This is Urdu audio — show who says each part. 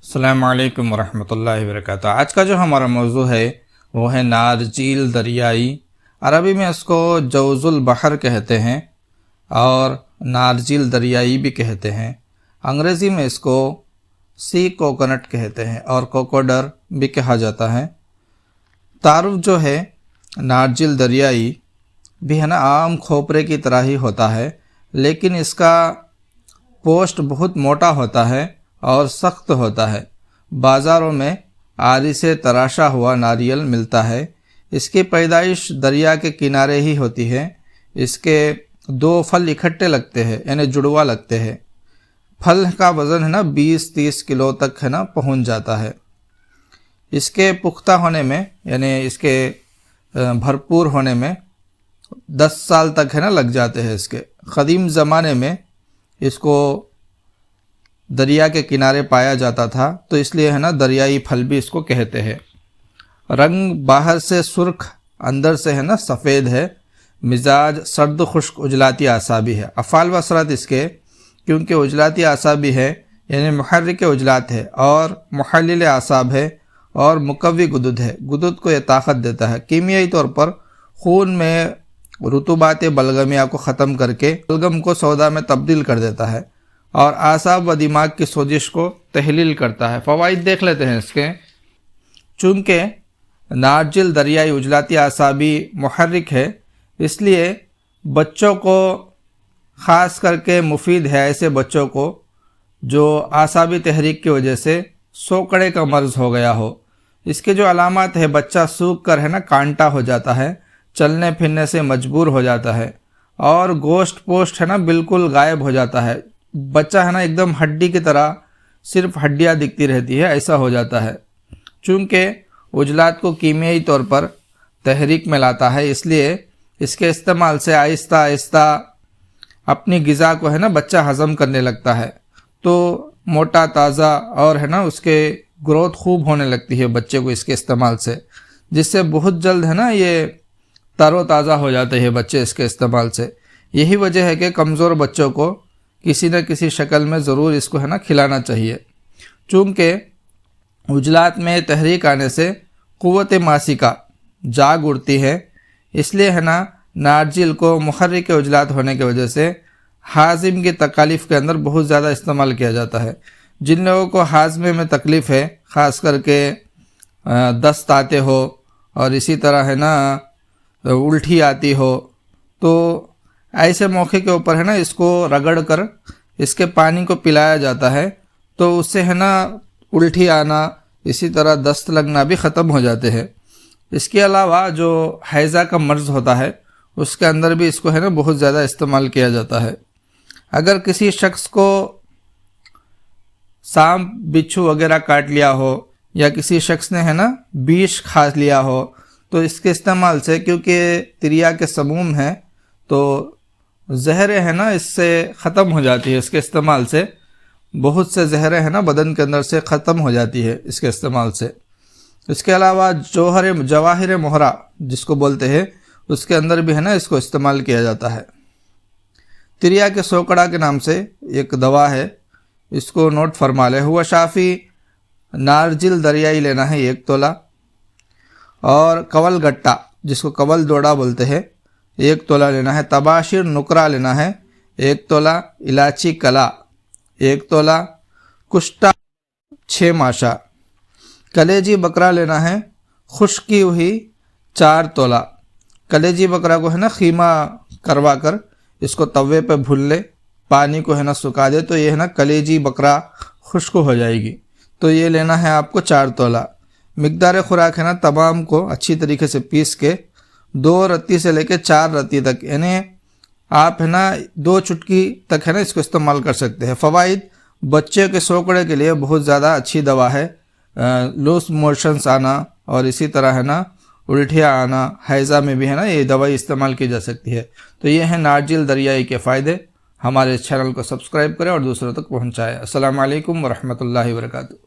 Speaker 1: السلام علیکم ورحمۃ اللہ وبرکاتہ۔ آج کا جو ہمارا موضوع ہے وہ ہے نارجیل دریائی۔ عربی میں اس کو جوز البحر کہتے ہیں اور نارجیل دریائی بھی کہتے ہیں۔ انگریزی میں اس کو سی کوکونٹ کہتے ہیں اور کوکوڈر بھی کہا جاتا ہے۔ تعارف جو ہے نارجیل دریائی بھی ہے نا عام کھوپرے کی طرح ہی ہوتا ہے، لیکن اس کا پوسٹ بہت موٹا ہوتا ہے اور سخت ہوتا ہے۔ بازاروں میں آری سے تراشا ہوا ناریل ملتا ہے۔ اس کی پیدائش دریا کے کنارے ہی ہوتی ہے۔ اس کے دو پھل اکٹھے لگتے ہیں، یعنی جڑوا لگتے ہیں۔ پھل کا وزن ہے نا 20-30 کلو تک ہے نا پہنچ جاتا ہے۔ اس کے پختہ ہونے میں یعنی اس کے بھرپور ہونے میں 10 سال تک ہے نا لگ جاتے ہیں اس کے۔ قدیم زمانے میں اس کو دریا کے کنارے پایا جاتا تھا، تو اس لیے ہے نا دریائی پھل بھی اس کو کہتے ہیں۔ رنگ باہر سے سرخ، اندر سے ہے نا سفید ہے۔ مزاج سرد خشک اجلاتی اعصابی ہے۔ افعال و اثرات اس کے کیونکہ اجلاتی اعصابی ہے یعنی محرک اجلات ہے اور محلل اعصاب ہے اور مقوی گدد ہے۔ گدد کو یہ طاقت دیتا ہے۔ کیمیائی طور پر خون میں رطوبات بلغمیہ کو ختم کر کے بلغم کو سودا میں تبدیل کر دیتا ہے اور اعصاب و دماغ کی سوزش کو تحلیل کرتا ہے۔ فوائد دیکھ لیتے ہیں اس کے۔ چونکہ نارجل دریائی اجلاتی اعصابی محرک ہے، اس لیے بچوں کو خاص کر کے مفید ہے۔ ایسے بچوں کو جو اعصابی تحریک کی وجہ سے سوکڑے کا مرض ہو گیا ہو۔ اس کے جو علامات ہے، بچہ سوکھ کر ہے نا کانٹا ہو جاتا ہے، چلنے پھرنے سے مجبور ہو جاتا ہے اور گوشت پوشت ہے نا بالکل غائب ہو جاتا ہے۔ بچہ ہے نا ایک دم ہڈی کی طرح صرف ہڈیاں دکھتی رہتی ہے، ایسا ہو جاتا ہے۔ چونکہ عجلات کو کیمیائی طور پر تحریک میں لاتا ہے، اس لیے اس کے استعمال سے آہستہ آہستہ اپنی غذا کو ہے نا بچہ ہضم کرنے لگتا ہے، تو موٹا تازہ اور ہے نا اس کے گروتھ خوب ہونے لگتی ہے بچے کو اس کے استعمال سے، جس سے بہت جلد ہے نا یہ تر و تازہ ہو جاتے ہیں بچے اس کے استعمال سے۔ یہی وجہ ہے کہ کمزور بچوں کو کسی نہ کسی شکل میں ضرور اس کو ہے نا کھلانا چاہیے۔ چونکہ عجلات میں تحریک آنے سے قوت ماسکہ جاگ اٹھتی ہے، اس لیے ہے نا نارجل کو محرک عجلات ہونے کی وجہ سے ہاضم کی تکالیف کے اندر بہت زیادہ استعمال کیا جاتا ہے۔ جن لوگوں کو ہاضمے میں تکلیف ہے، خاص کر کے دست آتے ہو اور اسی طرح ہے نا الٹی آتی ہو، تو ایسے موقع کے اوپر ہے نا اس کو رگڑ کر اس کے پانی کو پلایا جاتا ہے، تو اس سے ہے نا الٹی آنا اسی طرح دست لگنا بھی ختم ہو جاتے ہیں۔ اس کے علاوہ جو ہیضہ کا مرض ہوتا ہے اس کے اندر بھی اس کو ہے نا بہت زیادہ استعمال کیا جاتا ہے۔ اگر کسی شخص کو سانپ بچھو وغیرہ کاٹ لیا ہو یا کسی شخص نے ہے نا بیش کھا لیا ہو، تو اس کے استعمال سے کیونکہ تریا کے سموم ہے تو زہریں ہے نا اس سے ختم ہو جاتی ہے۔ اس کے استعمال سے بہت سے زہریں ہے نا بدن کے اندر سے ختم ہو جاتی ہے اس کے استعمال سے۔ اس کے علاوہ جواہر مہرہ جس کو بولتے ہیں، اس کے اندر بھی ہے نا اس کو استعمال کیا جاتا ہے۔ تریا کے سوکڑا کے نام سے ایک دوا ہے، اس کو نوٹ فرما لے۔ ہوا شافی نارجل دریائی لینا ہے 1 تولہ، اور کول گٹا جس کو کول دوڑا بولتے ہیں 1 تولہ لینا ہے۔ تباشر نکرا لینا ہے 1 تولہ۔ الائچی کلا 1 تولہ۔ کشتا 6 ماشا۔ کلیجی بکرا لینا ہے خشکی ہوئی 4 تولہ۔ کلیجی بکرا کو ہے نا خیمہ کروا کر اس کو توے پہ بھون لے، پانی کو ہے نا سکھا دے، تو یہ ہے نا کلیجی بکرا خشک ہو جائے گی، تو یہ لینا ہے آپ کو 4 تولہ۔ مقدار خوراک ہے نا تمام کو اچھی طریقے سے پیس کے 2 رتی سے لے کے 4 رتی تک، یعنی آپ ہے نا 2 چٹکی تک ہے نا اس کو استعمال کر سکتے ہیں۔ فوائد: بچے کے سوکڑے کے لیے بہت زیادہ اچھی دوا ہے۔ لوز موشنز آنا اور اسی طرح ہے نا الٹیاں آنا، ہیضہ میں بھی ہے نا یہ دوائی استعمال کی جا سکتی ہے۔ تو یہ ہیں نارجل دریائی کے فائدے۔ ہمارے چینل کو سبسکرائب کریں اور دوسروں تک پہنچائیں۔ السلام علیکم ورحمۃ اللہ وبرکاتہ۔